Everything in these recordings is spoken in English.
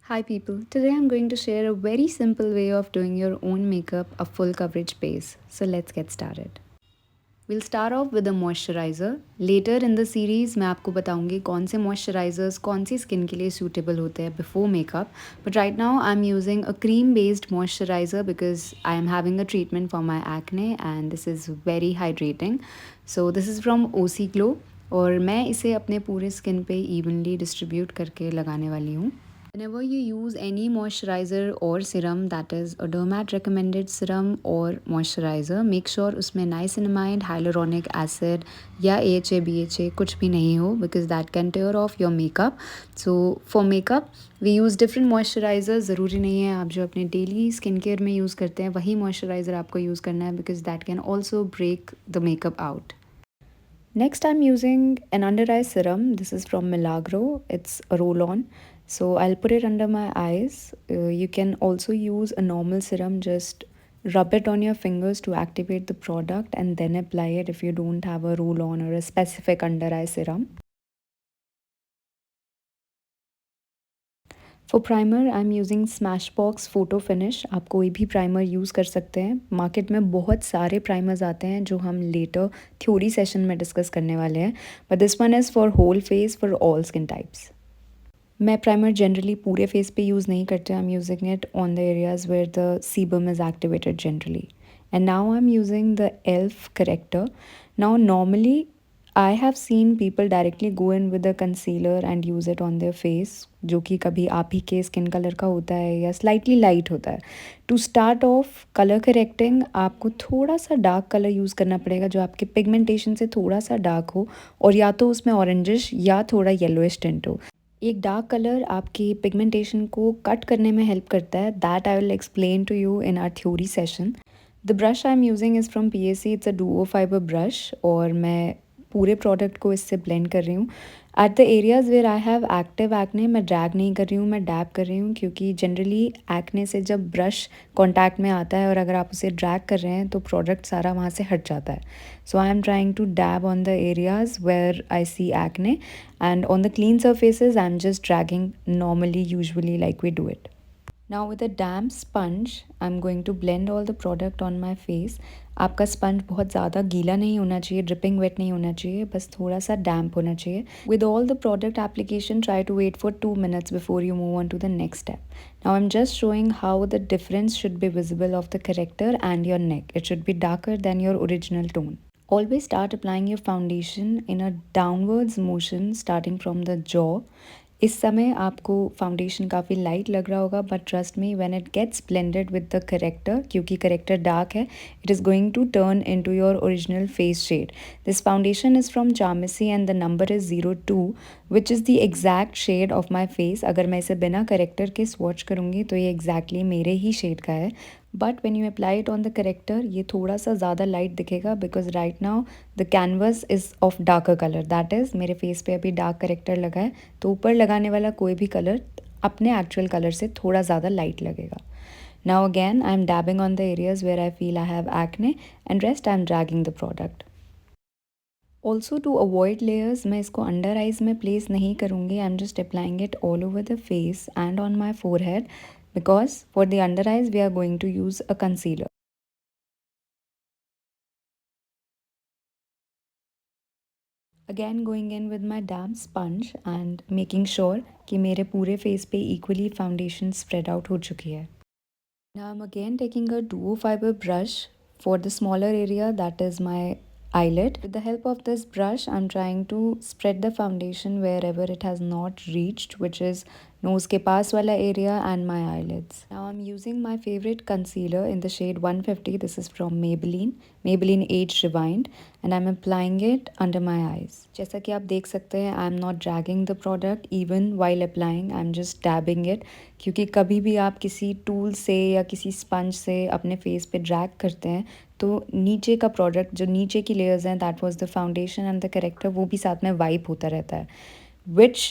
Hi people, today I'm going to share a very simple way of doing your own makeup a full coverage base. So let's get started. We'll start off with a moisturizer. Later in the series मैं आपको बताऊंगी कौन से moisturizers कौन सी skin के लिए suitable होते हैं before makeup. But right now I'm using a cream based moisturizer because I am having a treatment for my acne and this is very hydrating. So this is from OC Glow और मैं इसे अपने पूरे skin पे evenly distribute करके लगाने वाली हूँ. Whenever you use any moisturizer or serum that is a dermat recommended serum or moisturizer, make sure उसमें niacinamide, hyaluronic acid या AHA, BHA कुछ भी नहीं हो because that can tear off your makeup. So for makeup we use different moisturizers. ज़रूरी नहीं है आप जो अपने daily skin care में use करते हैं वही moisturizer आपको use करना है because that can also break the makeup out. Next, I'm using an under eye serum. This is from Milagro. It's a roll on. So I'll put it under my eyes. You can also use a normal serum, just rub it on your fingers to activate the product and then apply it if you don't have a roll on or a specific under eye serum. For primer I am using Smashbox photo finish. आप कोई भी primer use कर सकते हैं. Market में बहुत सारे primers आते हैं जो हम लेटर थ्योरी सेशन में डिस्कस करने वाले हैं, but this one is for whole face for all skin types. मैं प्राइमर जनरली पूरे फेस पे यूज़ नहीं करते. I am using it on the areas where the sebum is activated generally. And now I am using the elf corrector. Now normally I have seen people directly go in with a concealer and use it on their face, जो कि कभी आप ही के skin colour का होता है या slightly light होता है. To start off colour correcting आपको थोड़ा सा डार्क कलर यूज़ करना पड़ेगा जो आपके पिगमेंटेशन से थोड़ा सा डार्क हो और या तो उसमें ऑरेंजिश या थोड़ा येलोइश टिंट हो. एक डार्क कलर आपकी पिगमेंटेशन को कट करने में हेल्प करता है. That I will explain to you in our theory session. The brush I am using is from PAC. It's a duo fibre brush और मैं पूरे प्रोडक्ट को इससे ब्लेंड कर रही हूँ. At the areas where I have active acne मैं drag नहीं कर रही हूँ, मैं डैब कर रही हूँ क्योंकि जनरली एक्ने से जब ब्रश कॉन्टैक्ट में आता है और अगर आप उसे ड्रैग कर रहे हैं तो प्रोडक्ट सारा वहाँ से हट जाता है. So I am trying to dab on the areas where I see acne and on the clean surfaces I am just dragging normally usually like we do it. Now with a damp sponge, I'm going to blend all the product on my face. आपका sponge बहुत ज़्यादा गीला नहीं होना चाहिए, dripping wait नहीं होना चाहिए, बस थोड़ा सा डैम्प होना चाहिए. With all the product application, try to wait for 2 minutes before you move on to the next step. Now I'm just showing how the difference should be visible of the corrector and your neck. It should be darker than your original tone. Always start applying your foundation in a downwards motion starting from the jaw. इस समय आपको foundation काफ़ी light लग रहा होगा but trust me when it gets blended with the corrector, क्योंकि corrector dark है, it is going to turn into your original face shade. This foundation is from चामिसी and the number is 02 which is the exact shade of my face. अगर मैं इसे बिना character के swatch करूँगी तो ये एग्जैक्टली मेरे ही शेड का है. But when you apply it on the character ये थोड़ा सा ज़्यादा लाइट दिखेगा because right now the canvas is of darker colour. That is मेरे फेस पे अभी डार्क करेक्टर लगा है तो ऊपर लगाने वाला कोई भी कलर अपने एक्चुअल कलर से थोड़ा ज़्यादा लाइट लगेगा. Now again I am dabbing on the areas where I feel I have acne and rest I am dragging the product. Also to avoid layers मैं इसको अंडर आइज में place नहीं करूँगी. I am just applying it all over the face and on my forehead because for the under eyes we are going to use a concealer. Again going in with my damp sponge and making sure कि मेरे पूरे face पे equally foundation spread out हो चुकी है. Now I'm again taking a duo fiber brush for the smaller area, that is my eyelid. With the help of this brush I'm trying to spread the foundation wherever it has not reached, which is nose के पास वाला area and my eyelids. Now I'm using my favorite concealer in the shade 150. This is from Maybelline Age Rewind and I'm applying it under my eyes. जैसा कि आप देख सकते हैं I am not dragging the product even while applying. I'm just dabbing it क्योंकि कभी भी आप किसी टूल से या किसी स्पंज से अपने फेस पे ड्रैग करते हैं तो नीचे का प्रोडक्ट जो नीचे की लेयर्स हैं that was the foundation and the character वो भी साथ में वाइप होता रहता है, which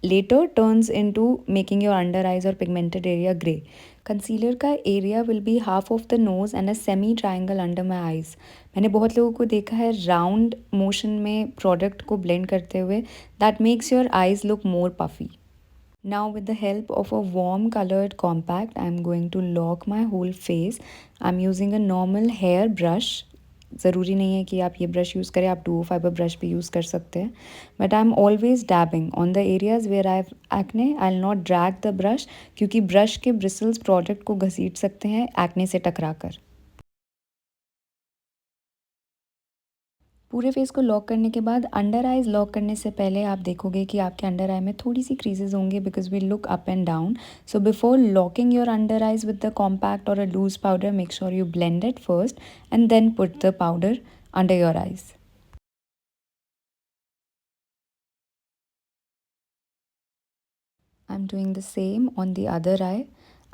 later turns into making your under eyes or pigmented area gray. Concealer का area will be half of the nose and a semi triangle under my eyes. मैंने बहुत लोगों को देखा है राउंड मोशन में प्रोडक्ट को ब्लेंड करते हुए. That makes your eyes look more puffy. Now with the help of a warm colored compact, I'm going to lock my whole face. I'm using a normal hair brush. ज़रूरी नहीं है कि आप ये brush use करें, आप duo fibre brush भी use कर सकते हैं. But I am always dabbing on the areas where I acne. I will not drag the brush, क्योंकि ब्रश के ब्रिसल्स प्रोडक्ट को घसीट सकते हैं एक्ने से टकरा कर. पूरे फेस को लॉक करने के बाद अंडर आइज लॉक करने से पहले आप देखोगे कि आपके अंडर आई में थोड़ी सी क्रीजेज होंगे, because we look up and down. So before locking your under eyes with the compact और a loose powder, make sure you blend it first and then put the powder under your eyes. I'm doing the same on the other eye.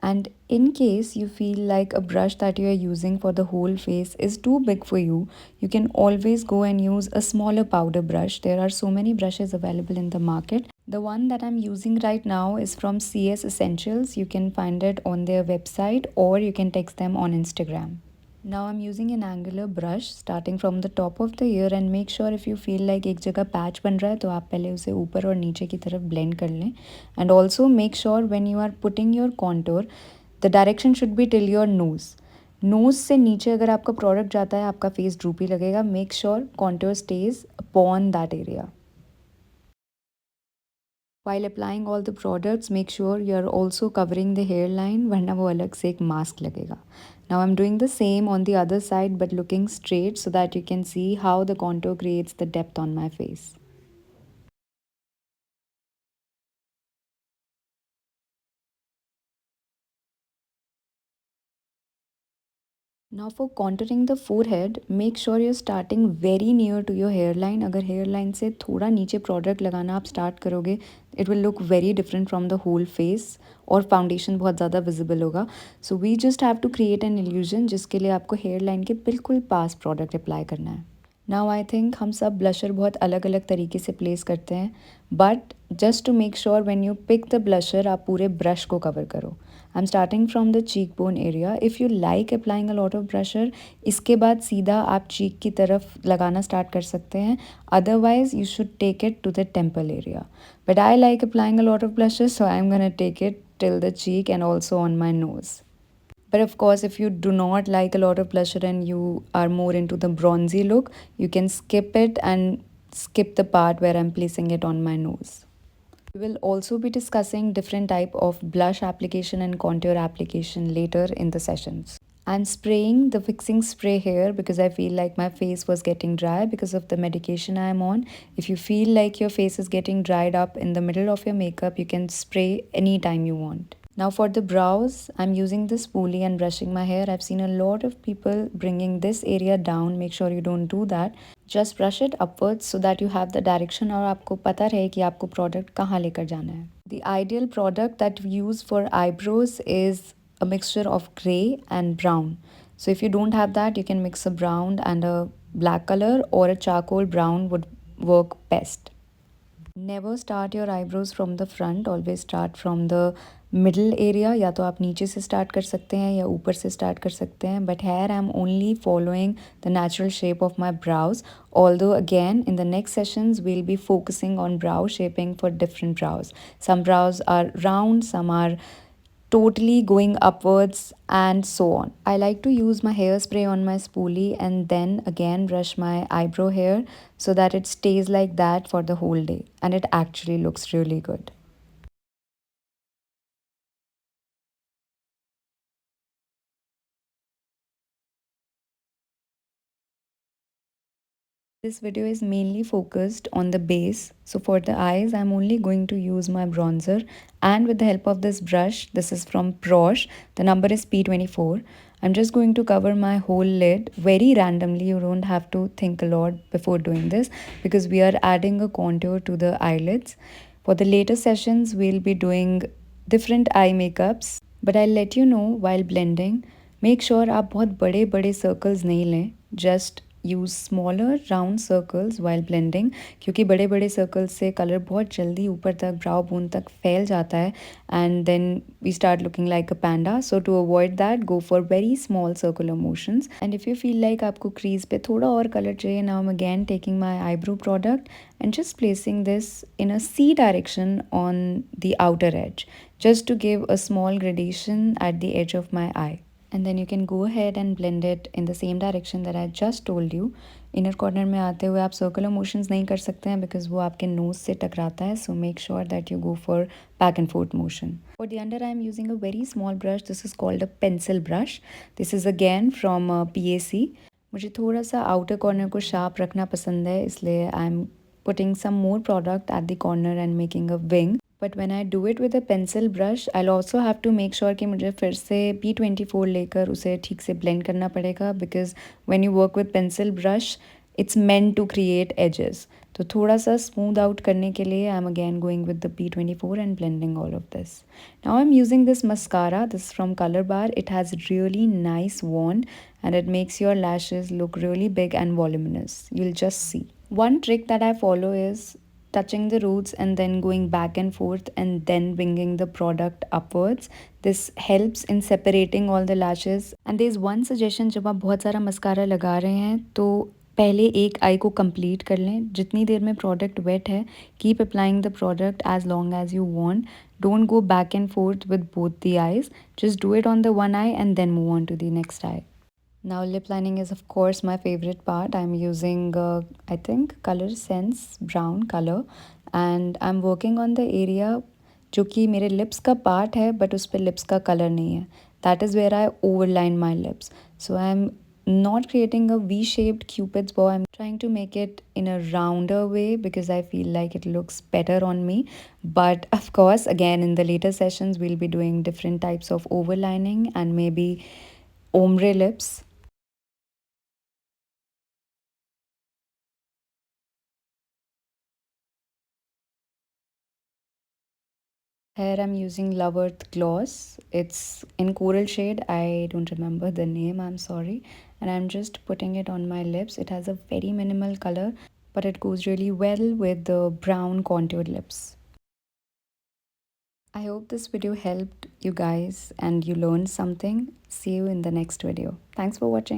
And in case you feel like a brush that you are using for the whole face is too big for you, you can always go and use a smaller powder brush. There are so many brushes available in the market. The one that I'm using right now is from CS Essentials. You can find it on their website or you can text them on Instagram. Now I'm using an angular brush starting from the top of the ear, and make sure if you feel like एक जगह patch बन रहा है तो आप पहले उसे ऊपर और नीचे की तरफ ब्लेंड कर लें. And also make sure when you are putting your contour, the direction should be till your nose. Nose से नीचे अगर आपका प्रोडक्ट जाता है आपका फेस ड्रूपी लगेगा. Make sure contour stays upon that area. While applying all the products, make sure you are also covering the hairline, वरना वो अलग से एक मास्क लगेगा. Now I'm doing the same on the other side but looking straight so that you can see how the contour creates the depth on my face. Now for contouring the forehead, make sure you're starting very near to your hairline. अगर hairline से थोड़ा नीचे product लगाना आप start करोगे, it will look very different from the whole face और foundation बहुत ज़्यादा visible होगा. So we just have to create an illusion जिसके लिए आपको hairline के बिल्कुल पास product apply करना है. नाउ आई थिंक हम सब ब्लशर बहुत अलग अलग तरीके से प्लेस करते हैं, but just to make sure when you pick the blusher आप पूरे ब्रश को कवर करो. I am starting from the cheek bone area. If you like applying a lot of blusher, इसके बाद सीधा आप चीक की तरफ लगाना स्टार्ट कर सकते हैं. Otherwise you should take it to the temple area. But I like applying a lot of blusher, so I am gonna take it till the cheek and also on my nose. But of course, if you do not like a lot of blusher and you are more into the bronzy look, you can skip it and skip the part where I'm placing it on my nose. We will also be discussing different type of blush application and contour application later in the sessions. I'm spraying the fixing spray here because I feel like my face was getting dry because of the medication I'm on. If you feel like your face is getting dried up in the middle of your makeup, you can spray anytime you want. Now for the brows, I'm using this spoolie and brushing my hair. I've seen a lot of people bringing this area down. Make sure you don't do that. Just brush it upwards so that you have the direction और आपको पता रहे कि आपको product कहाँ लेकर जाना है. The ideal product that we use for eyebrows is a mixture of gray and brown. So if you don't have that, you can mix a brown and a black color, or a charcoal brown would work best. Never start your eyebrows from the front. Always start from the middle area. या तो आप नीचे से start कर सकते हैं या ऊपर से स्टार्ट कर सकते हैं. But here I am only following the natural shape of my browse. Although again in the next sessions we'll be focusing on brow shaping for different brows. Some brows are round, some are totally going upwards, and so on. I like to use my hairspray on my spoolie and then again brush my eyebrow hair so that it stays like that for the whole day, and it actually looks really good. This video is mainly focused on the base. So for the eyes, I'm only going to use my bronzer, and with the help of this brush, this is from Prosh, the number is P24. I'm just going to cover my whole lid very randomly. You don't have to think a lot before doing this because we are adding a contour to the eyelids. For the later sessions, we'll be doing different eye makeups, but I'll let you know while blending. Make sure आप बहुत बड़े बड़े circles नहीं लें. Just use smaller round circles while blending, क्योंकि बड़े बड़े circles से color बहुत जल्दी ऊपर तक brow bone तक फैल जाता है and then we start looking like a panda. So to avoid that, go for very small circular motions. And if you feel like आपको crease पे थोड़ा और color चाहिए, now I'm again taking my eyebrow product and just placing this in a C direction on the outer edge, just to give a small gradation at the edge of my eye. And then you can go ahead and blend it in the same direction that I just told you. Inner corner में आते हुए आप circular motions नहीं कर सकते हैं because वो आपके नोज से टकराता है. So make sure that you go for back and fourth motion. For the under I am using a very small brush. This is called a pencil brush. This is again from PAC. मुझे थोड़ा सा outer corner को sharp रखना पसंद है, इसलिए I am putting some more product at the corner and making a wing. But when I do it with a pencil brush, I'll also have to make sure कि मुझे फिर से P24 लेकर उसे ठीक से blend करना पड़ेगा, because when you work with pencil brush, it's meant to create edges. तो थोड़ा सा smooth out करने के लिए I'm again going with the P24 and blending all of this. Now I'm using this mascara. This is from Color Bar. It has really nice wand and it makes your lashes look really big and voluminous. You'll just see. One trick that I follow is touching the roots and then going back and forth and then bringing the product upwards. This helps in separating all the lashes. And there is one suggestion, जब आप बहुत सारा mascara लगा रहे हैं तो पहले एक आई को कंप्लीट कर लें. जितनी देर में प्रोडक्ट वेट है, keep applying the product as long as you want. Don't go back and forth with both the eyes. Just do it on the one eye and then move on to the next eye. Now lip lining is of course my favorite part. I'm using I think Color Sense brown color and I'm working on the area जो कि मेरे lips का part है but उस पे lips का color नहीं है. That is where I overline my lips. So I'm not creating a V-shaped cupid's bow. I'm trying to make it in a rounder way because I feel like it looks better on me. But of course, again in the later sessions we'll be doing different types of overlining and maybe ombre lips. Here I'm using Love Earth Gloss. It's in coral shade. I don't remember the name, I'm sorry. And I'm just putting it on my lips. It has a very minimal color, but it goes really well with the brown contoured lips. I hope this video helped you guys and you learned something. See you in the next video. Thanks for watching.